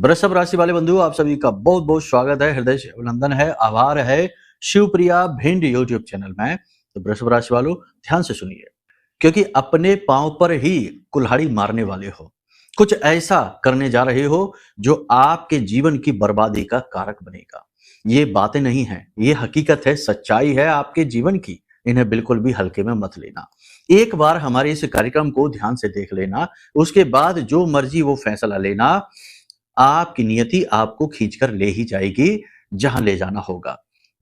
वृषभ राशि वाले बंधु, आप सभी का बहुत बहुत स्वागत है, हृदय से अभिनंदन है, आभार है शिवप्रिया भिंड यूट्यूब चैनल में। तो वृषभ राशि वालों, ध्यान से सुनिए, क्योंकि अपने पांव पर ही कुल्हाड़ी मारने वाले हो। कुछ ऐसा करने जा रहे हो जो आपके जीवन की बर्बादी का कारक बनेगा। ये बातें नहीं है, ये हकीकत है, सच्चाई है आपके जीवन की। इन्हें बिल्कुल भी हल्के में मत लेना। एक बार हमारे इस कार्यक्रम को ध्यान से देख लेना, उसके बाद जो मर्जी वो फैसला लेना। आपकी नियति आपको खींचकर ले ही जाएगी जहां ले जाना होगा।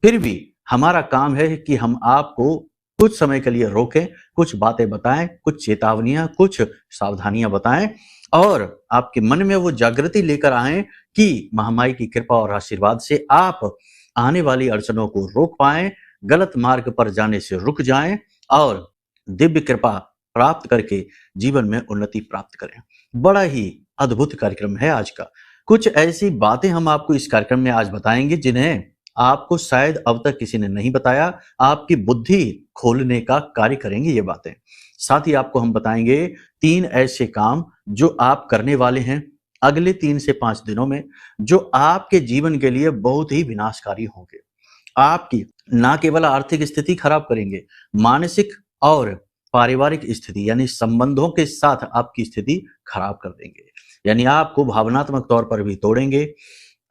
फिर भी हमारा काम है कि हम आपको कुछ समय के लिए रोकें, कुछ बातें बताएं, कुछ चेतावनियां, कुछ सावधानियां बताएं और आपके मन में वो जागृति लेकर आएं कि महामाई की कृपा और आशीर्वाद से आप आने वाली अड़चनों को रोक पाएं, गलत मार्ग पर जाने से रुक जाएं और दिव्य कृपा प्राप्त करके जीवन में उन्नति प्राप्त करें। बड़ा ही अद्भुत कार्यक्रम है आज का। कुछ ऐसी बातें हम आपको इस कार्यक्रम में आज बताएंगे जिन्हें आपको शायद अब तक किसी ने नहीं बताया। आपकी बुद्धि खोलने का कार्य करेंगे ये बातें। साथ ही आपको हम बताएंगे 3 ऐसे काम जो आप करने वाले हैं अगले 3 से 5 दिनों में, जो आपके जीवन के लिए बहुत ही विनाशकारी होंगे। आपकी ना केवल आर्थिक स्थिति खराब करेंगे, मानसिक और पारिवारिक स्थिति यानी संबंधों के साथ आपकी स्थिति खराब कर देंगे। यानी आपको भावनात्मक तौर पर भी तोड़ेंगे,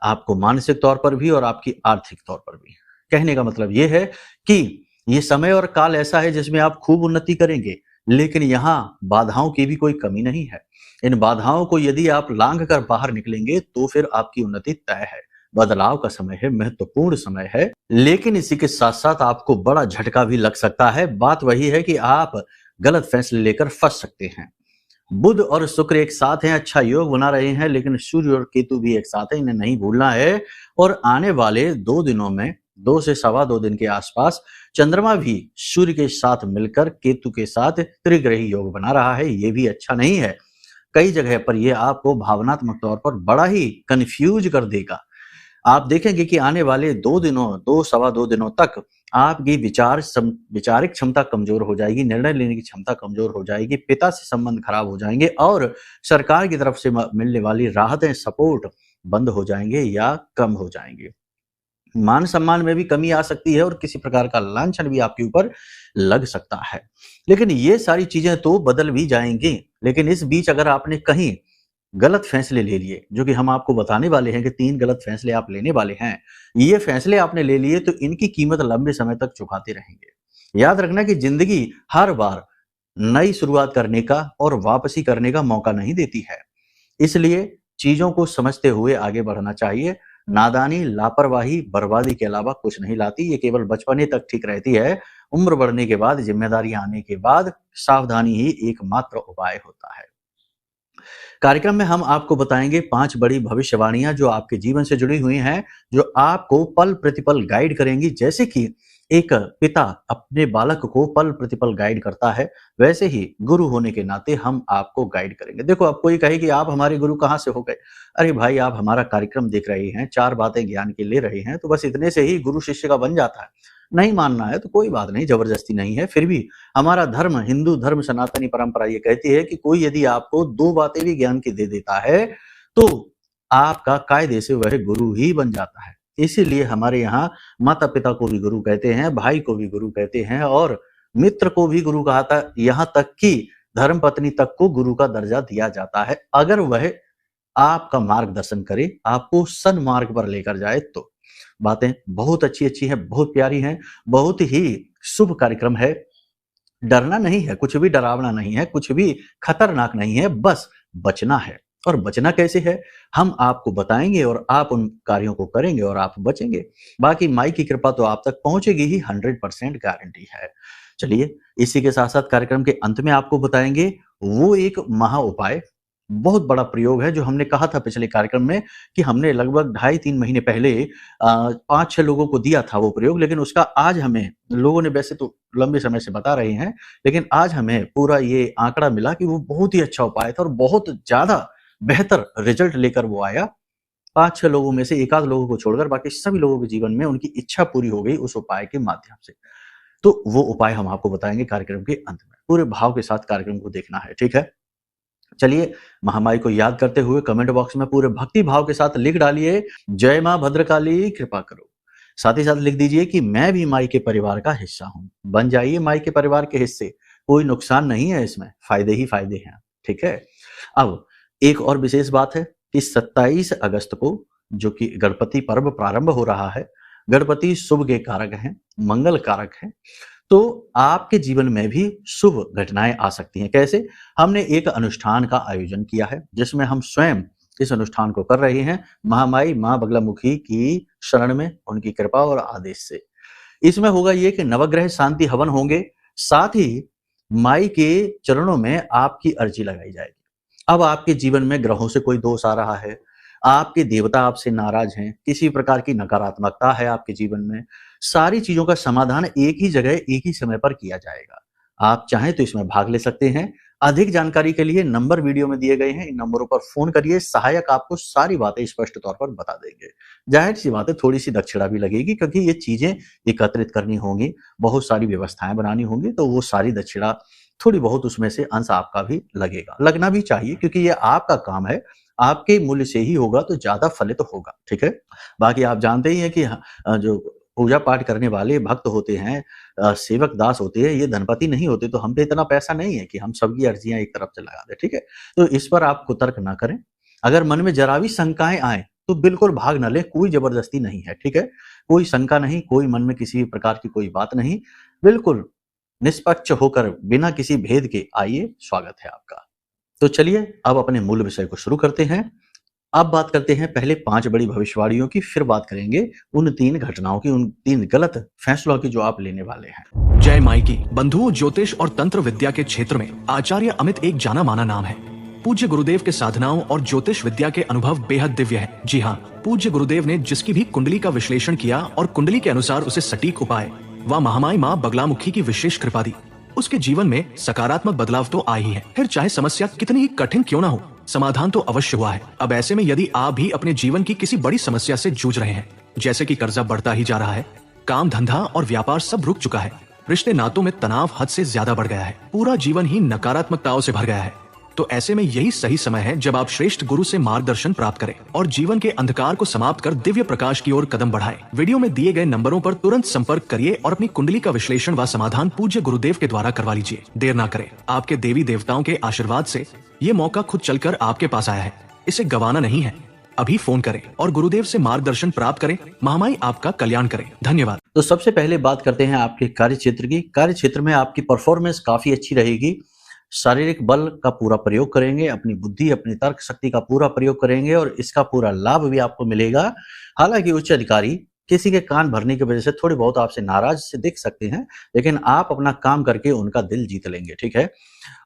आपको मानसिक तौर पर भी और आपकी आर्थिक तौर पर भी। कहने का मतलब यह है कि ये समय और काल ऐसा है जिसमें आप खूब उन्नति करेंगे, लेकिन यहाँ बाधाओं की भी कोई कमी नहीं है। इन बाधाओं को यदि आप लांघ कर बाहर निकलेंगे तो फिर आपकी उन्नति तय है। बदलाव का समय है, महत्वपूर्ण समय है, लेकिन इसी के साथ साथ आपको बड़ा झटका भी लग सकता है। बात वही है कि आप गलत फैसले लेकर फंस सकते हैं। बुध और शुक्र एक साथ हैं, अच्छा योग बना रहे हैं, लेकिन सूर्य और केतु भी एक साथ है, इन्हें नहीं भूलना है। और आने वाले 2 दिनों में 2 से सवा 2 दिन के आसपास चंद्रमा भी सूर्य के साथ मिलकर केतु के साथ त्रिग्रही योग बना रहा है। ये भी अच्छा नहीं है। कई जगह पर यह आपको भावनात्मक तौर पर बड़ा ही कंफ्यूज कर देगा। आप देखेंगे कि आने वाले 2 दिनों 2 सवा 2 दिनों तक आपकी विचारिक क्षमता कमजोर हो जाएगी, निर्णय लेने की क्षमता कमजोर हो जाएगी, पिता से संबंध खराब हो जाएंगे और सरकार की तरफ से मिलने वाली राहतें, सपोर्ट बंद हो जाएंगे या कम हो जाएंगे। मान सम्मान में भी कमी आ सकती है और किसी प्रकार का लांछन भी आपके ऊपर लग सकता है। लेकिन ये सारी चीजें तो बदल भी जाएंगी। लेकिन इस बीच अगर आपने कहीं गलत फैसले ले लिए, जो कि हम आपको बताने वाले हैं कि 3 गलत फैसले आप लेने वाले हैं, ये फैसले आपने ले लिए तो इनकी कीमत लंबे समय तक चुकाते रहेंगे। याद रखना कि जिंदगी हर बार नई शुरुआत करने का और वापसी करने का मौका नहीं देती है, इसलिए चीजों को समझते हुए आगे बढ़ना चाहिए। नादानी, लापरवाही बर्बादी के अलावा कुछ नहीं लाती। ये केवल बचपने तक ठीक रहती है। उम्र बढ़ने के बाद, जिम्मेदारी आने के बाद सावधानी ही एकमात्र उपाय होता है। कार्यक्रम में हम आपको बताएंगे 5 बड़ी भविष्यवाणियां जो आपके जीवन से जुड़ी हुई हैं, जो आपको पल प्रतिपल गाइड करेंगी। जैसे कि एक पिता अपने बालक को पल प्रतिपल गाइड करता है, वैसे ही गुरु होने के नाते हम आपको गाइड करेंगे। देखो, अब कोई कहे कि आप हमारे गुरु कहां से हो गए? अरे भाई, आप हमारा कार्यक्रम देख रहे हैं, 4 बातें ज्ञान की ले रहे हैं, तो बस इतने से ही गुरु शिष्य का बन जाता है। नहीं मानना है तो कोई बात नहीं, जबरदस्ती नहीं है। फिर भी हमारा धर्म, हिंदू धर्म, सनातनी परंपरा ये कहती है कि कोई यदि आपको 2 बातें भी ज्ञान की दे देता है तो आपका कायदे से वह गुरु ही बन जाता है। इसीलिए हमारे यहाँ माता पिता को भी गुरु कहते हैं, भाई को भी गुरु कहते हैं और मित्र को भी गुरु कहा था। यहाँ तक कि धर्म पत्नी तक को गुरु का दर्जा दिया जाता है, अगर वह आपका मार्गदर्शन करे, आपको सन्मार्ग पर लेकर जाए तो। बातें बहुत अच्छी अच्छी हैं, बहुत प्यारी हैं, बहुत ही शुभ कार्यक्रम है। डरना नहीं है, कुछ भी डरावना नहीं है, कुछ भी खतरनाक नहीं है, बस बचना है। और बचना कैसे है, हम आपको बताएंगे और आप उन कार्यों को करेंगे और आप बचेंगे। बाकी माई की कृपा तो आप तक पहुंचेगी ही, 100% गारंटी है। चलिए, इसी के साथ साथ कार्यक्रम के अंत में आपको बताएंगे वो एक महा उपाय, बहुत बड़ा प्रयोग है, जो हमने कहा था पिछले कार्यक्रम में कि हमने लगभग 2.5-3 महीने पहले 5-6 लोगों को दिया था वो प्रयोग। लेकिन उसका आज हमें, लोगों ने वैसे तो लंबे समय से बता रहे हैं, लेकिन आज हमें पूरा ये आंकड़ा मिला कि वो बहुत ही अच्छा उपाय था और बहुत ज्यादा बेहतर रिजल्ट लेकर वो आया। 5-6 लोगों में से एकाध लोगों को छोड़कर बाकी सभी लोगों के जीवन में उनकी इच्छा पूरी हो गई उस उपाय के माध्यम से। तो वो उपाय हम आपको बताएंगे कार्यक्रम के अंत में। पूरे भाव के साथ कार्यक्रम को देखना है, ठीक है? चलिए, महामाई को याद करते हुए कमेंट बॉक्स में पूरे भक्ति भाव के साथ लिख डालिए, जय मां भद्रकाली कृपा करो। साथ ही साथ लिख दीजिए कि मैं भी माई के परिवार का हिस्सा हूं। बन जाइए माई के परिवार के हिस्से, कोई नुकसान नहीं है इसमें, फायदे ही फायदे हैं। ठीक है। अब एक और विशेष बात है कि 27 अगस्त को जो कि गणपति पर्व प्रारंभ हो रहा है, गणपति शुभ के कारक हैं, मंगल कारक हैं, तो आपके जीवन में भी शुभ घटनाएं आ सकती हैं। कैसे? हमने एक अनुष्ठान का आयोजन किया है जिसमें हम स्वयं इस अनुष्ठान को कर रहे हैं महामाई मां बगलामुखी की शरण में, उनकी कृपा और आदेश से। इसमें होगा ये कि नवग्रह शांति हवन होंगे, साथ ही माई के चरणों में आपकी अर्जी लगाई जाएगी। अब आपके जीवन में ग्रहों से कोई दोष आ रहा है, आपके देवता आपसे नाराज हैं, किसी प्रकार की नकारात्मकता है आपके जीवन में, सारी चीजों का समाधान एक ही जगह एक ही समय पर किया जाएगा। आप चाहें तो इसमें भाग ले सकते हैं। अधिक जानकारी के लिए नंबर वीडियो में दिए गए हैं, इन नंबरों पर फोन करिए, सहायक आपको सारी बातें स्पष्ट तौर पर बता देंगे। जाहिर सी बात है, थोड़ी सी दक्षिणा भी लगेगी क्योंकि ये चीजें एकत्रित करनी होंगी, बहुत सारी व्यवस्थाएं बनानी होंगी, तो वो सारी दक्षिणा थोड़ी बहुत उसमें से अंश आपका भी लगेगा, लगना भी चाहिए क्योंकि ये आपका काम है, आपके मूल्य से ही होगा तो ज्यादा फलित होगा। ठीक है। बाकी आप जानते ही हैं कि जो पूजा पाठ करने वाले भक्त होते हैं, सेवक दास होते हैं, ये धनपति नहीं होते, तो हम पे इतना पैसा नहीं है कि हम सबकी अर्जियां एक तरफ से लगा दें। ठीक है। तो इस पर आप कुतर्क ना करें। अगर मन में जरा भी शंकाएं आए तो बिल्कुल भाग ना लें, कोई जबरदस्ती नहीं है। ठीक है। कोई शंका नहीं, कोई मन में किसी भी प्रकार की कोई बात नहीं, बिल्कुल निष्पक्ष होकर बिना किसी भेद के आइए, स्वागत है आपका। तो चलिए अब अपने मूल विषय को शुरू करते हैं। अब बात करते हैं पहले 5 बड़ी भविष्यवाणियों की, फिर बात करेंगे उन 3 घटनाओं की, उन 3 गलत फैसलों की जो आप लेने वाले हैं। जय माई की। बंधुओं, ज्योतिष और तंत्र विद्या के क्षेत्र में आचार्य अमित एक जाना माना नाम है। पूज्य गुरुदेव के साधनाओं और ज्योतिष विद्या के अनुभव बेहद दिव्य है। जी हाँ, पूज्य गुरुदेव ने जिसकी भी कुंडली का विश्लेषण किया और कुंडली के अनुसार उसे सटीक उपाय व महामाई माँ बगलामुखी की विशेष कृपा दी, उसके जीवन में सकारात्मक बदलाव तो आ ही है। फिर चाहे समस्या कितनी ही कठिन क्यों ना हो, समाधान तो अवश्य हुआ है। अब ऐसे में यदि आप भी अपने जीवन की किसी बड़ी समस्या से जूझ रहे हैं, जैसे कि कर्जा बढ़ता ही जा रहा है, काम धंधा और व्यापार सब रुक चुका है, रिश्ते नातों में तनाव हद से ज्यादा बढ़ गया है, पूरा जीवन ही नकारात्मकताओं से भर गया है, तो ऐसे में यही सही समय है जब आप श्रेष्ठ गुरु से मार्गदर्शन प्राप्त करें और जीवन के अंधकार को समाप्त कर दिव्य प्रकाश की ओर कदम बढ़ाएं। वीडियो में दिए गए नंबरों पर तुरंत संपर्क करिए और अपनी कुंडली का विश्लेषण व समाधान पूज्य गुरुदेव के द्वारा करवा लीजिए। देर ना करें, आपके देवी देवताओं के आशीर्वाद से ये मौका खुद चलकर आपके पास आया है, इसे गंवाना नहीं है। अभी फोन करें और गुरुदेव से मार्गदर्शन प्राप्त करें। महामाई आपका कल्याण करें। धन्यवाद। तो सबसे पहले बात करते हैं आपके कार्य क्षेत्र की। कार्य क्षेत्र में आपकी परफॉर्मेंस काफी अच्छी रहेगी। शारीरिक बल का पूरा प्रयोग करेंगे, अपनी बुद्धि, अपनी तर्क शक्ति का पूरा प्रयोग करेंगे और इसका पूरा लाभ भी आपको मिलेगा। हालांकि उच्च अधिकारी किसी के कान भरने की वजह से थोड़ी बहुत आपसे नाराज से दिख सकते हैं, लेकिन आप अपना काम करके उनका दिल जीत लेंगे। ठीक है।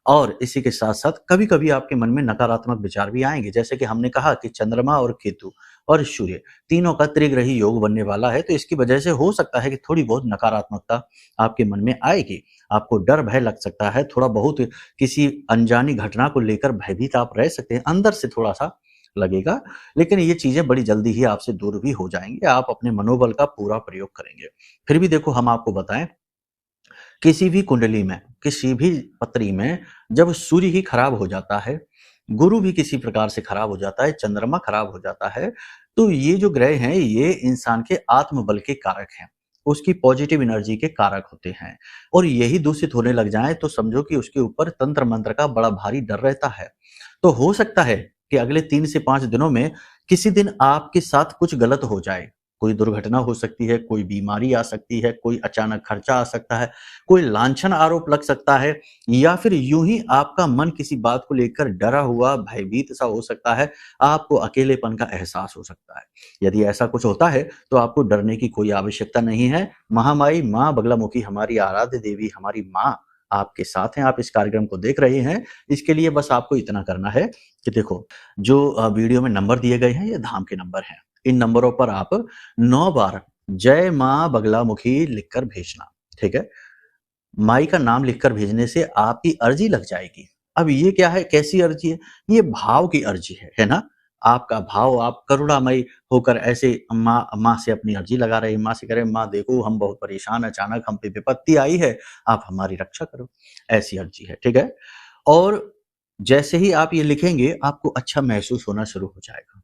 और इसी के साथ साथ कभी कभी आपके मन में नकारात्मक विचार भी आएंगे, जैसे कि हमने कहा कि चंद्रमा और केतु और सूर्य तीनों का त्रिग्रही योग बनने वाला है, तो इसकी वजह से हो सकता है कि थोड़ी बहुत नकारात्मकता आपके मन में आएगी। आपको डर भय लग सकता है, थोड़ा बहुत किसी अनजानी घटना को लेकर भयभीत आप रह सकते हैं, अंदर से थोड़ा सा लगेगा, लेकिन ये चीजें बड़ी जल्दी ही आपसे दूर भी हो जाएंगे। आप अपने मनोबल का पूरा प्रयोग करेंगे। फिर भी देखो, हम आपको बताएं, किसी भी कुंडली में, किसी भी पत्री में जब सूर्य ही खराब हो जाता है, गुरु भी किसी प्रकार से खराब हो जाता है, चंद्रमा खराब हो जाता है, तो ये जो ग्रह हैं ये इंसान के आत्मबल के कारक हैं, उसकी पॉजिटिव एनर्जी के कारक होते हैं। और यही दूषित होने लग जाए तो समझो कि उसके ऊपर तंत्र मंत्र का बड़ा भारी डर रहता है। तो हो सकता है कि अगले 3 से 5 दिनों में किसी दिन आपके साथ कुछ गलत हो जाए, कोई दुर्घटना हो सकती है, कोई बीमारी आ सकती है, कोई अचानक खर्चा आ सकता है, कोई लांछन आरोप लग सकता है, या फिर यूं ही आपका मन किसी बात को लेकर डरा हुआ भयभीत सा हो सकता है, आपको अकेलेपन का एहसास हो सकता है। यदि ऐसा कुछ होता है तो आपको डरने की कोई आवश्यकता नहीं है। महामाई माँ बगलामुखी हमारी आराध्य देवी, हमारी माँ आपके साथ हैं। आप इस कार्यक्रम को देख रहे हैं, इसके लिए बस आपको इतना करना है कि देखो, जो वीडियो में नंबर दिए गए हैं ये धाम के नंबर हैं। इन नंबरों पर आप 9 बार जय मां बगलामुखी लिखकर भेजना। ठीक है। माई का नाम लिखकर भेजने से आपकी अर्जी लग जाएगी। अब ये क्या है, कैसी अर्जी है? ये भाव की अर्जी है ना। आपका भाव, आप करुणामयी होकर ऐसे माँ से अपनी अर्जी लगा रहे हैं, माँ से कह रहे हैं, माँ देखो हम बहुत परेशान, अचानक हम पे विपत्ति आई है, आप हमारी रक्षा करो, ऐसी अर्जी है। ठीक है। और जैसे ही आप ये लिखेंगे आपको अच्छा महसूस होना शुरू हो जाएगा।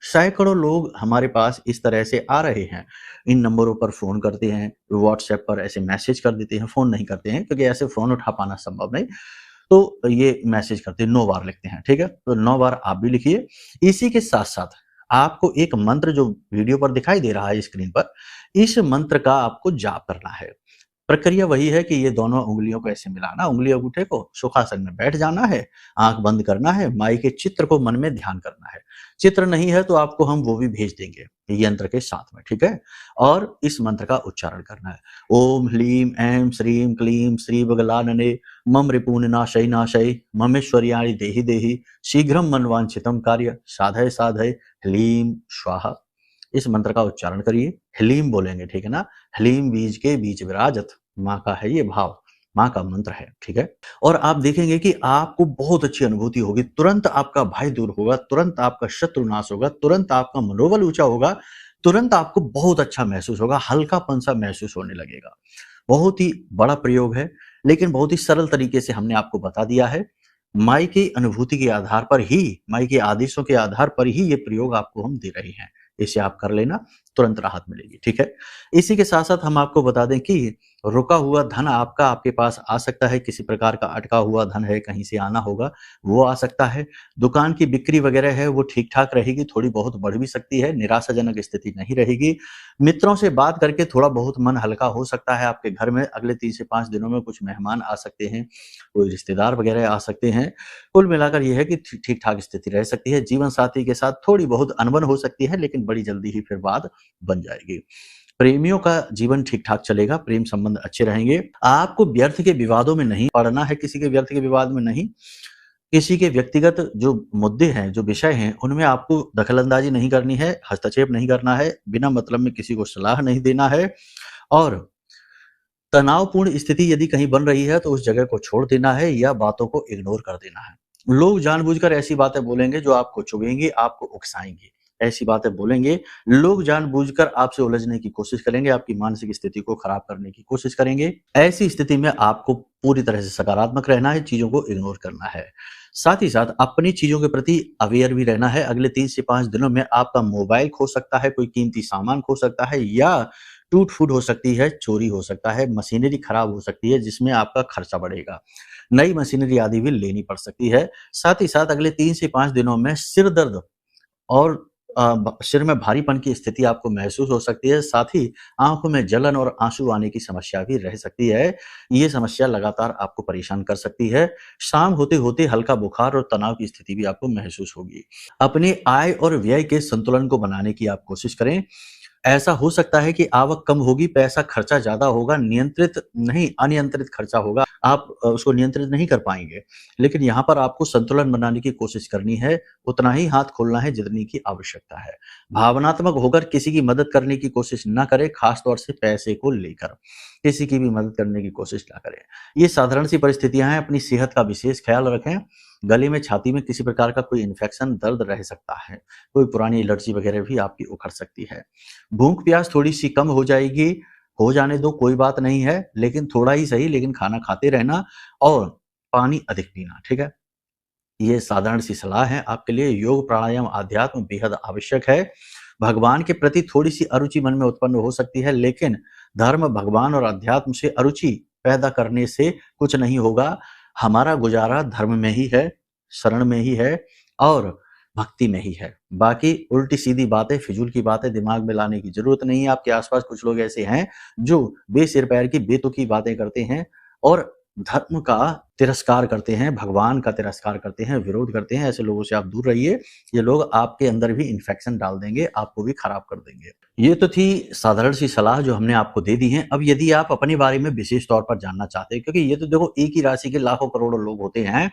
सैकड़ों लोग हमारे पास इस तरह से आ रहे हैं। इन नंबरों पर फ़ोन करते हैं, व्हाट्सएप पर ऐसे मैसेज कर देते हैं, फ़ोन नहीं करते हैं क्योंकि ऐसे फ़ोन उठा पाना संभव नहीं। तो ये मैसेज करते हैं, 9 बार लिखते हैं, ठीक है? तो 9 बार आप भी लिखिए। इसी के साथ-साथ आपको एक मंत्र जो वीडियो पर दिखाई दे रहा है स्क्रीन पर, इस मंत्र का आपको जाप करना है। प्रक्रिया वही है कि ये दोनों उँगलियों को ऐसे मिलाना, उँगली अंगूठे को, सुखासन में बैठ जाना है, आँख बंद करना है, माई के चित्र को मन में ध्यान करना है। चित्र नहीं है तो आपको हम वो भी भेज देंगे यंत्र के साथ में, ठीक है? और इस मंत्र का उच्चारण करना है। ओम ह्लीं ऐं श्रीं क्लीं श्रीवगलानने मम रिपूर्णनाशय नाशय ममेश्वर्याणि देहि देहि शीघ्रं मनवांछितं कार्य साधय साधय ह्लीं स्वाहा। इस मंत्र का उच्चारण करिए, ह्लीं बोलेंगे, ठीक है ना? ह्लीं बीज के बीच विराजत, माँ का है ये भाव, माँ का मंत्र है, ठीक है? और आप देखेंगे कि आपको बहुत अच्छी अनुभूति होगी, तुरंत आपका भय दूर होगा, तुरंत आपका शत्रु नाश होगा, तुरंत आपका मनोबल ऊंचा होगा, तुरंत आपको बहुत अच्छा महसूस होगा, हल्कापन सा महसूस होने लगेगा। बहुत ही बड़ा प्रयोग है, लेकिन बहुत ही सरल तरीके से हमने आपको बता दिया है। माई की अनुभूति के आधार पर ही, माई के आदेशों के आधार पर ही ये प्रयोग आपको हम दे रहे हैं। इसे आप कर लेना, तुरंत राहत मिलेगी, ठीक है? इसी के साथ-साथ हम आपको बता दें कि रुका हुआ धन आपका आपके पास आ सकता है, किसी प्रकार का अटका हुआ धन है, कहीं से आना होगा, वो आ सकता है। दुकान की बिक्री वगैरह है, वो ठीक-ठाक रहेगी, थोड़ी बहुत बढ़ भी सकती है, निराशाजनक स्थिति नहीं रहेगी। मित्रों से बात करके थोड़ा बहुत मन हल्का हो सकता है आपके घर में, अगले 3 से 5 दिनों में कुछ मेहमान आ सकते हैं, कोई रिश्तेदार वगैरह आ सकते हैं। कुल मिलाकर ये है कि ठीक-ठाक स्थिति रह सकती है। जीवन साथी के साथ थोड़ी बहुत अनबन हो सकती है, लेकिन बड़ी जल्दी ही फिर बात बन जाएगी। प्रेमियों का जीवन ठीक-ठाक चलेगा, प्रेम संबंध अच्छे रहेंगे। आपको व्यर्थ के विवादों में नहीं पड़ना है, किसी के व्यर्थ के विवाद में नहीं। किसी के व्यक्तिगत जो मुद्दे हैं, जो विषय हैं, उनमें आपको दखल-अंदाज़ी नहीं करनी है, हस्तक्षेप नहीं करना है, बिना मतलब में किसी को सलाह नहीं देना है और तनावपूर्ण स्थिति यदि कहीं बन रही है तो उस जगह को छोड़ देना है या बातों को इग्नोर कर देना है। लोग जानबूझकर ऐसी बातें बोलेंगे जो आपको चुभेंगी, आपको उकसाएँगी। ऐसी बातें बोलेंगे, लोग जानबूझकर आपसे उलझने की कोशिश करेंगे, आपकी मानसिक स्थिति को खराब करने की कोशिश करेंगे। ऐसी स्थिति में आपको पूरी तरह से सकारात्मक रहना है, चीज़ों को इग्नोर करना है। साथ ही साथ अपनी चीज़ों के प्रति अवेयर भी रहना है। अगले 3 से 5 दिनों में आपका मोबाइल खो सकता है, कोई कीमती सामान खो सकता है या टूट-फूट हो सकती है, चोरी हो सकता है, मशीनरी खराब हो सकती है जिसमें आपका खर्चा बढ़ेगा। नई मशीनरी आदि भी लेनी पड़ सकती है। साथ ही साथ अगले 3 से 5 दिनों में सिर दर्द और सिर में भारीपन की स्थिति आपको महसूस हो सकती है, साथ ही आँखों में जलन और आँसू आने की समस्या भी रह सकती है। ये समस्या लगातार आपको परेशान कर सकती है। शाम होते-होते हल्का बुखार और तनाव की स्थिति भी आपको महसूस होगी। अपने आय और व्यय के संतुलन को बनाने की आप कोशिश करें। ऐसा हो सकता है कि आवक कम होगी, पैसा खर्चा ज़्यादा होगा, नियंत्रित नहीं, अनियंत्रित खर्चा होगा। आप उसको नियंत्रित नहीं कर पाएँगे। लेकिन यहाँ पर आपको संतुलन बनाने की कोशिश करनी है, उतना ही हाथ खोलना है जितनी की आवश्यकता है। भावनात्मक होकर किसी की मदद करने की कोशिश ना करें, खास तौर से पैसे को लेकर। किसी की भी मदद करने की कोशिश ना करें। ये साधारण सी परिस्थितियाँ हैं, अपनी सेहत का विशेष ख़्याल रखें। गले में, छाती में किसी प्रकार का कोई इन्फेक्शन, दर्द रह सकता है। कोई पुरानी एलर्जी वगैरह भी आपकी उखड़ सकती है। भूख-प्यास थोड़ी-सी कम हो जाएगी, हो जाने दो, कोई बात नहीं है, लेकिन थोड़ा ही सही, लेकिन खाना खाते रहना और पानी अधिक पीना, ठीक है? ये साधारण सी सलाह है आपके लिए। योग, प्राणायाम, अध्यात्म बेहद आवश्यक है। भगवान के प्रति थोड़ी-सी अरुचि मन में उत्पन्न हो सकती है, लेकिन धर्म, भगवान और अध्यात्म से अरुचि पैदा करने से कुछ नहीं होगा। हमारा गुज़ारा धर्म में ही है, शरण में ही है और भक्ति में ही है। बाकी उल्टी-सीधी बातें, फिजूल की बातें दिमाग में लाने की ज़रूरत नहीं है। आपके आस-पास कुछ लोग ऐसे हैं, जो बेसिर-पैर की, बेतुकी बातें करते हैं और धर्म का तिरस्कार करते हैं, भगवान का तिरस्कार करते हैं, विरोध करते हैं। ऐसे लोगों से आप दूर रहिए। ये लोग आपके अंदर भी इन्फेक्शन डाल देंगे, आपको भी खराब कर देंगे। ये तो थी साधारण सी सलाह जो हमने आपको दे दी है। अब यदि आप अपने बारे में विशेष तौर पर जानना चाहते हैं, क्योंकि ये तो देखो एक ही राशि के लाखों करोड़ों लोग होते हैं,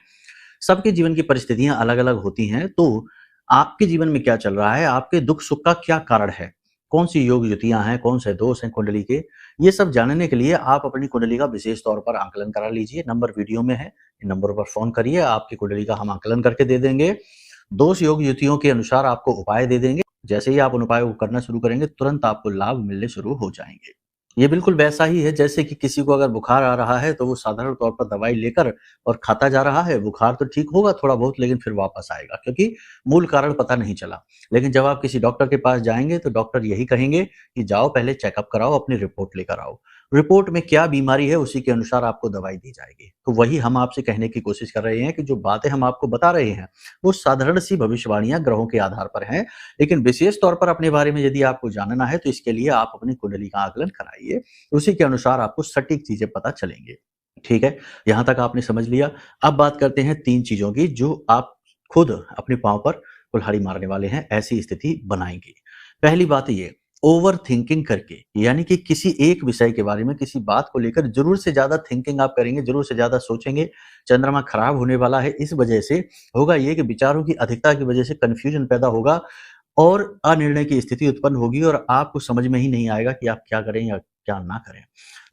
सबके जीवन की परिस्थितियाँ अलग-अलग होती हैं, तो आपके जीवन में क्या चल रहा है, आपके दुख-सुख का क्या कारण है, कौन-सी योग युतियाँ हैं, कौन से दोष हैं कुंडली के, ये सब जानने के लिए आप अपनी कुंडली का विशेष तौर पर आकलन करा लीजिए। नंबर वीडियो में है, इन नंबरों पर फ़ोन करिए, आपकी कुंडली का हम आकलन करके दे देंगे। दोष योग युतियों के अनुसार आपको उपाय दे देंगे। जैसे ही आप उन उपायों को करना शुरू करेंगे, तुरंत आपको लाभ मिलने शुरू हो जाएँगे। ये बिल्कुल वैसा ही है जैसे कि किसी को अगर बुखार आ रहा है तो वो साधारण तौर पर दवाई लेकर और खाता जा रहा है, बुखार तो ठीक होगा थोड़ा बहुत लेकिन फिर वापस आएगा क्योंकि मूल कारण पता नहीं चला। लेकिन जब आप किसी डॉक्टर के पास जाएँगे तो डॉक्टर यही कहेंगे कि जाओ पहले चेकअप कराओ, अपनी रिपोर्ट लेकर आओ। रिपोर्ट में क्या बीमारी है उसी के अनुसार आपको दवाई दी जाएगी। तो वही हम आपसे कहने की कोशिश कर रहे हैं कि जो बातें हम आपको बता रहे हैं, वो साधारण सी भविष्यवाणियाँ ग्रहों के आधार पर हैं, लेकिन विशेष तौर पर अपने बारे में यदि आपको जानना है तो इसके लिए आप अपनी कुंडली का आकलन कराइए। उसी के अनुसार आपको सटीक चीज़ें पता चलेंगी। ठीक है? यहाँ तक आपने समझ लिया। अब बात करते हैं 3 चीज़ों की जो आप खुद अपने पाँव पर कुल्हाड़ी मारने वाले हैं, ऐसी स्थिति बनाएँगी। पहली बात ये, ओवर थिंकिंग करके यानी कि किसी एक विषय के बारे में, किसी बात को लेकर ज़रूरत से ज़्यादा थिंकिंग आप करेंगे, ज़रूरत से ज़्यादा सोचेंगे, चंद्रमा खराब होने वाला है। इस वजह से होगा ये कि विचारों की अधिकता की वजह से कन्फ्यूजन पैदा होगा और अनिर्णय की स्थिति उत्पन्न होगी और आपको समझ में ही नहीं आएगा कि आप क्या करें या क्या ना करें।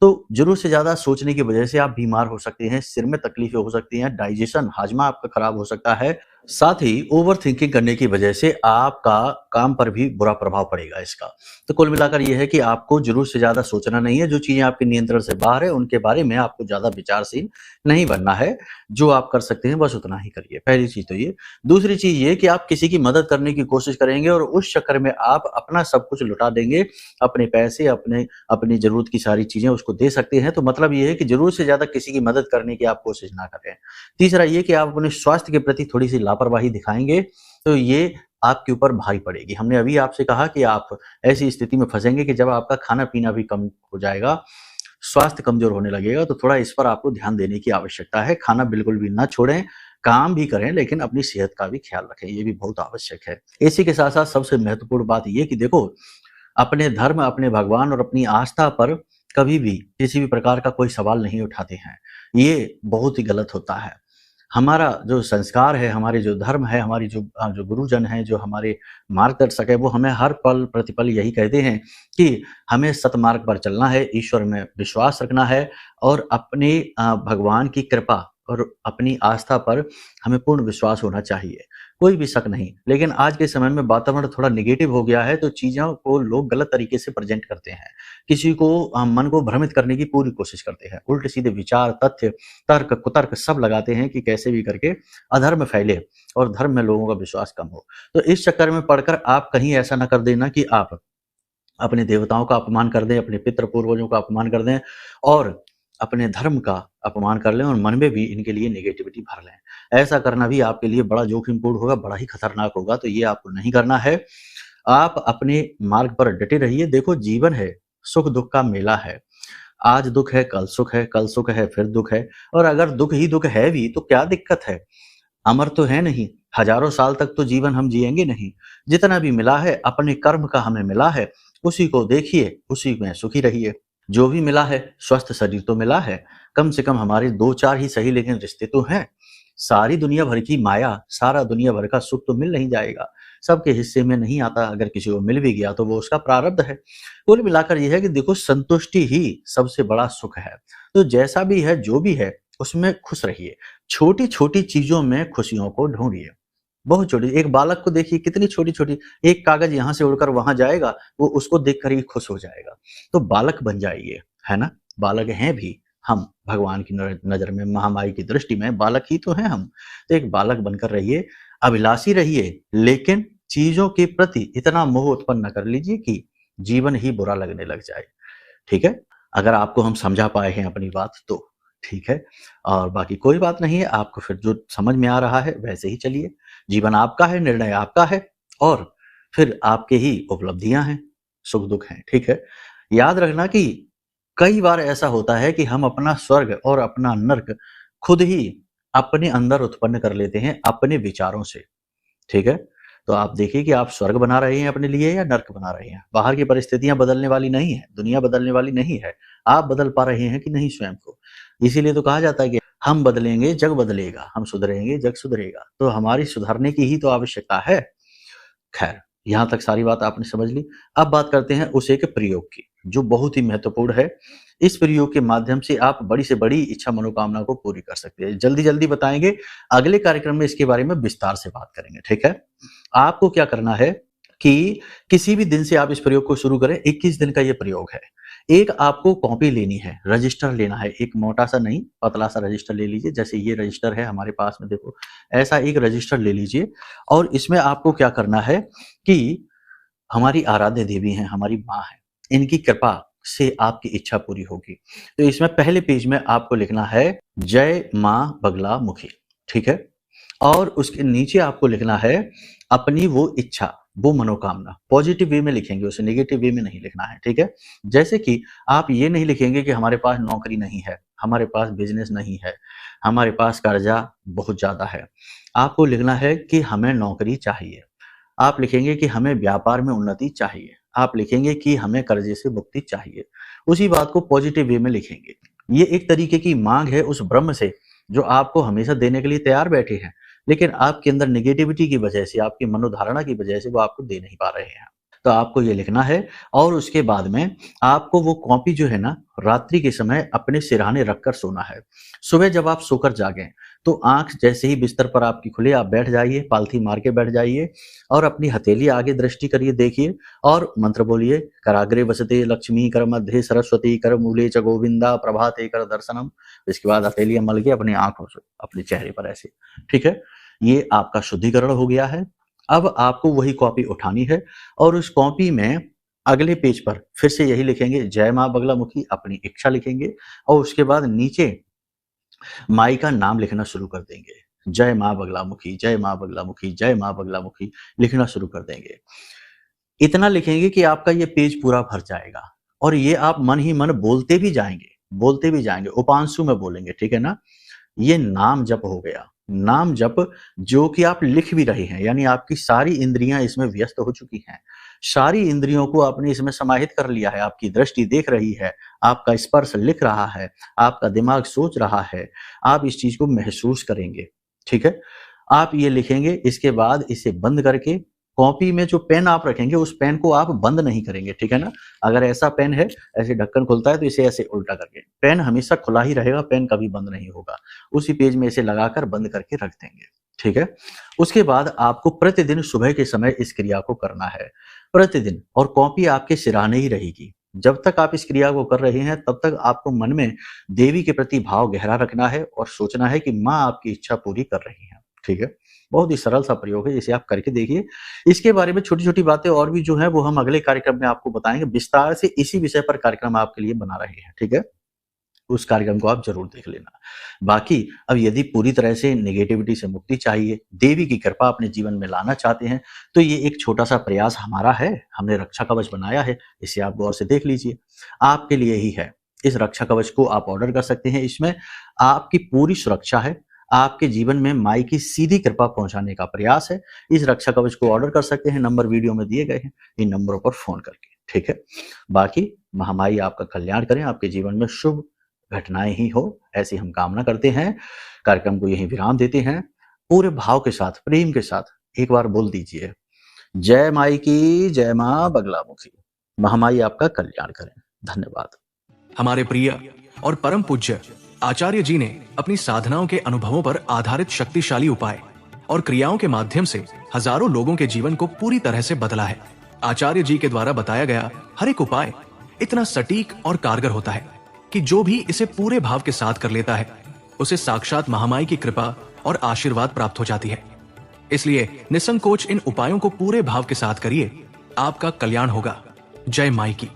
तो ज़रूरत से ज़्यादा सोचने की वजह से आप बीमार हो सकते हैं, सिर में तकलीफ़ें हो सकती हैं, डाइजेशन, हाजमा आपका खराब हो सकता है। साथ ही ओवर थिंकिंग करने की वजह से आपका काम पर भी बुरा प्रभाव पड़ेगा इसका। तो कुल मिलाकर ये है कि आपको ज़रूरत से ज़्यादा सोचना नहीं है, जो चीज़ें आपके नियंत्रण से बाहर है, उनके बारे में आपको ज़्यादा विचारशील नहीं बनना है। जो आप कर सकते हैं बस उतना ही करिए, पहली चीज़ तो ये। दूसरी चीज़ ये कि आप किसी की मदद करने की कोशिश करेंगे और उस चक्कर में आप अपना सब कुछ लुटा देंगे, अपने पैसे, अपनी ज़रूरत की सारी चीज़ें उसको दे सकते हैं। तो मतलब ये है कि ज़रूरत से ज़्यादा किसी की मदद करने की आप कोशिश ना करें। तीसरा ये कि आप अपने स्वास्थ्य के प्रति थोड़ी-सी लापरवाही दिखाएँगे, तो ये आपके ऊपर भारी पड़ेगी। हमने अभी आपसे कहा कि आप ऐसी स्थिति में फँसेंगे कि जब आपका खाना-पीना भी कम हो जाएगा, स्वास्थ्य कमज़ोर होने लगेगा, तो थोड़ा इस पर आपको ध्यान देने की आवश्यकता है। खाना बिल्कुल भी ना छोड़ें, काम भी करें लेकिन अपनी सेहत का भी ख्याल रखें, ये भी बहुत आवश्यक है। इसी के साथ-साथ सबसे महत्वपूर्ण बात ये कि देखो, अपने धर्म, अपने भगवान और अपनी आस्था पर कभी भी किसी भी प्रकार का कोई सवाल नहीं उठाते हैं। ये बहुत ही गलत होता है। हमारा जो संस्कार है, हमारे जो धर्म है, हमारी जो गुरुजन हैं, जो हमारे मार्गदर्शक हैं, वो हमें हर पल प्रतिपल यही कहते हैं कि हमें सतमार्ग पर चलना है, ईश्वर में विश्वास रखना है और अपने भगवान की कृपा और अपनी आस्था पर हमें पूर्ण विश्वास होना चाहिए। कोई भी शक नहीं। लेकिन आज के समय में वातावरण थोड़ा नेगेटिव हो गया है, तो चीज़ों को लोग गलत तरीके से प्रेज़ेंट करते हैं। किसी को मन को भ्रमित करने की पूरी कोशिश करते हैं। उल्टे-सीधे विचार, तथ्य, तर्क, कुतर्क सब लगाते हैं कि कैसे भी करके अधर्म फैले और धर्म में लोगों का विश्वास कम हो। तो इस चक्कर में पड़कर आप कहीं ऐसा ना कर देना कि आप अपने देवताओं का अपमान कर दें, अपने पितृ पूर्वजों का अपमान कर दें और अपने धर्म का अपमान कर लें और मन में भी इनके लिए नेगेटिविटी भर लें। ऐसा करना भी आपके लिए बड़ा जोखिमपूर्ण होगा, बड़ा ही खतरनाक होगा, तो ये आपको नहीं करना है। आप अपने मार्ग पर डटे रहिए। देखो जीवन है, सुख-दुःख का मेला है। आज दुःख है, कल सुख है, फिर दुःख है और अगर दुःख ही दुःख है भी तो क्या दिक्कत है? अमर तो है नहीं, हज़ारों साल तक तो जीवन हम जिएँगे नहीं। जितना भी मिला है अपने कर्म का हमें मिला है, उसी को देखिए, उसी में सुखी रहिए। जो भी मिला है, स्वस्थ शरीर तो मिला है, कम से कम हमारे 2-4 ही सही लेकिन रिश्ते तो हैं। सारी दुनिया भर की माया, सारा दुनिया भर का सुख तो मिल नहीं जाएगा, सबके हिस्से में नहीं आता, अगर किसी को मिल भी गया तो वो उसका प्रारब्ध है। कुल मिलाकर ये है कि देखो संतुष्टि ही सबसे बड़ा सुख है। तो जैसा भी है, जो भी है, उसमें खुश रहिए। छोटी-छोटी चीज़ों में खुशियों को ढूँढिए। बहुत छोटी, एक बालक को देखिए कितनी छोटी-छोटी, एक कागज़ यहाँ से उड़कर वहाँ जाएगा, वो उसको देखकर ही खुश हो जाएगा। तो बालक बन जाइए, है ना? बालक हैं भी हम, भगवान की नज़र में, महामाई की दृष्टि में बालक ही तो हैं हम। तो एक बालक बनकर रहिए, अभिलाषी रहिए, लेकिन चीज़ों के प्रति इतना मोह उत्पन्न न कर लीजिए कि जीवन ही बुरा लगने लग जाए। ठीक है? अगर आपको हम समझा पाए हैं अपनी बात तो ठीक है, और बाकी कोई बात नहीं है, आपको फिर जो समझ में आ रहा है वैसे ही चलिए। जीवन आपका है, निर्णय आपका है और फिर आपके ही उपलब्धियाँ हैं, सुख-दुःख हैं, ठीक है? याद रखना कि कई बार ऐसा होता है कि हम अपना स्वर्ग और अपना नर्क खुद ही अपने अंदर उत्पन्न कर लेते हैं अपने विचारों से, ठीक है? तो आप देखिए कि आप स्वर्ग बना रहे हैं अपने लिए या नर्क बना रहे हैं। बाहर की परिस्थितियाँ बदलने वाली नहीं है, दुनिया बदलने वाली नहीं है। आप बदल पा रहे हैं कि नहीं स्वयं को? इसीलिए तो कहा जाता है कि हम बदलेंगे, जग बदलेगा, हम सुधरेंगे, जग सुधरेगा। तो हमारी सुधरने की ही तो आवश्यकता है। खैर, यहाँ तक सारी बात आपने समझ ली। अब बात करते हैं उस एक प्रयोग की, जो बहुत ही महत्वपूर्ण है। इस प्रयोग के माध्यम से आप बड़ी से बड़ी इच्छा मनोकामना को पूरी कर सकते हैं। जल्दी-जल्दी बताएँगे, अगले कार्यक्रम में इसके बारे में विस्तार से बात करेंगे, ठीक है? आपको क्या करना है कि किसी भी दिन से आप इस प्रयोग को शुरू करें, 21 दिन का ये प्रयोग है। एक आपको कॉपी लेनी है, रजिस्टर लेना है, एक मोटा सा नहीं, पतला सा रजिस्टर ले लीजिए। जैसे ये रजिस्टर है हमारे पास में, देखो ऐसा एक रजिस्टर ले लीजिए और इसमें आपको क्या करना है कि हमारी आराध्य देवी हैं, हमारी माँ है, इनकी कृपा से आपकी इच्छा पूरी होगी। तो इसमें पहले पेज में आपको लिखना है जय माँ बगला मुखी, ठीक है। और उसके नीचे आपको लिखना है अपनी वो इच्छा, वो मनोकामना। पॉजिटिव वे में लिखेंगे उसे, नेगेटिव वे में नहीं लिखना है, ठीक है। जैसे कि आप ये नहीं लिखेंगे कि हमारे पास नौकरी नहीं है, हमारे पास बिजनेस नहीं है, हमारे पास कर्जा बहुत ज्यादा है। आपको लिखना है कि हमें नौकरी चाहिए। आप लिखेंगे कि हमें व्यापार में उन्नति चाहिए। आप लिखेंगे कि हमें कर्जे से मुक्ति चाहिए। उसी बात को पॉजिटिव वे में लिखेंगे। ये एक तरीके की मांग है उस ब्रह्म से जो आपको हमेशा देने के लिए तैयार बैठे हैं, लेकिन आपके अंदर नेगेटिविटी की वजह से, आपकी मनोधारणा की वजह से वो आपको दे नहीं पा रहे हैं। तो आपको ये लिखना है और उसके बाद में आपको वो कॉपी जो है ना, रात्रि के समय अपने सिरहाने रखकर सोना है। सुबह जब आप सोकर जागें तो आंख जैसे ही बिस्तर पर आपकी खुले, आप बैठ जाइए, पालथी मार के बैठ जाइए और अपनी हथेली आगे दृष्टि करिए, देखिए और मंत्र बोलिए, कराग्रे वसते लक्ष्मी, कर मध्य सरस्वती, कर मूले च गोविंदा, प्रभाते कर दर्शनम। इसके बाद हथेलियां मल के अपनी आंखों से अपने चेहरे पर ऐसे, ठीक है। ये आपका शुद्धिकरण हो गया है। अब आपको वही कॉपी उठानी है और उस कॉपी में अगले पेज पर फिर से यही लिखेंगे जय माँ बगला मुखी, अपनी इच्छा लिखेंगे और उसके बाद नीचे माई का नाम लिखना शुरू कर देंगे। जय माँ बगला मुखी, जय माँ बगला मुखी, जय माँ बगला मुखी लिखना शुरू कर देंगे। इतना लिखेंगे कि आपका ये पेज पूरा भर जाएगा और ये आप मन ही मन बोलते भी जाएंगे, उपांशु में बोलेंगे, ठीक है ना। ये नाम जप हो गया, नाम जप जो कि आप लिख भी रहे हैं, यानी आपकी सारी इंद्रियां इसमें व्यस्त हो चुकी हैं, सारी इंद्रियों को आपने इसमें समाहित कर लिया है। आपकी दृष्टि देख रही है, आपका स्पर्श लिख रहा है, आपका दिमाग सोच रहा है, आप इस चीज को महसूस करेंगे, ठीक है। आप ये लिखेंगे, इसके बाद इसे बंद करके कॉपी में जो पेन आप रखेंगे उस पेन को आप बंद नहीं करेंगे, ठीक है ना। अगर ऐसा पेन है, ऐसे ढक्कन खुलता है तो इसे ऐसे उल्टा करके, पेन हमेशा खुला ही रहेगा, पेन कभी बंद नहीं होगा। उसी पेज में इसे लगाकर बंद करके रख देंगे, ठीक है। उसके बाद आपको प्रतिदिन सुबह के समय इस क्रिया को करना है, प्रतिदिन, और कॉपी आपके सिरहाने ही रहेगी। जब तक आप इस क्रिया को कर रहे हैं तब तक आपको मन में देवी के प्रति भाव गहरा रखना है और सोचना है कि माँ आपकी इच्छा पूरी कर रही है, ठीक है। बहुत ही सरल सा प्रयोग है, इसे आप करके देखिए। इसके बारे में छोटी छोटी बातें और भी जो है वो हम अगले कार्यक्रम में आपको बताएंगे विस्तार से। इसी विषय पर कार्यक्रम आपके लिए बना रहे हैं, ठीक है। उस कार्यक्रम को आप जरूर देख लेना। बाकी अब यदि पूरी तरह से नेगेटिविटी से मुक्ति चाहिए, देवी की कृपा अपने जीवन में लाना चाहते हैं, तो ये एक छोटा सा प्रयास हमारा है, हमने रक्षा कवच बनाया है, इसे आप गौर से देख लीजिए, आपके लिए ही है। इस रक्षा कवच को आप ऑर्डर कर सकते हैं। इसमें आपकी पूरी सुरक्षा है, आपके जीवन में माई की सीधी कृपा पहुंचाने का प्रयास है। इस रक्षा कवच को ऑर्डर कर सकते हैं, नंबर वीडियो में दिए गए हैं, इन नंबरों पर फोन करके, ठीक है। बाकी महामाई आपका कल्याण करें, आपके जीवन में शुभ घटनाएं ही हो, ऐसी हम कामना करते हैं। कार्यक्रम को यहीं विराम देते हैं। पूरे भाव के साथ, प्रेम के साथ एक बार बोल दीजिए, जय माई की, जय माँ बगला मुखी। महामाई आपका कल्याण करें। धन्यवाद। हमारे प्रिय और परम पूज्य आचार्य जी ने अपनी साधनाओं के अनुभवों पर आधारित शक्तिशाली उपाय और क्रियाओं के माध्यम से हजारों लोगों के जीवन को पूरी तरह से बदला है। आचार्य जी के द्वारा बताया गया हर एक उपाय इतना सटीक और कारगर होता है कि जो भी इसे पूरे भाव के साथ कर लेता है उसे साक्षात महामाई की कृपा और आशीर्वाद प्राप्त हो जाती है। इसलिए निसंकोच इन उपायों को पूरे भाव के साथ करिए, आपका कल्याण होगा। जय माई की।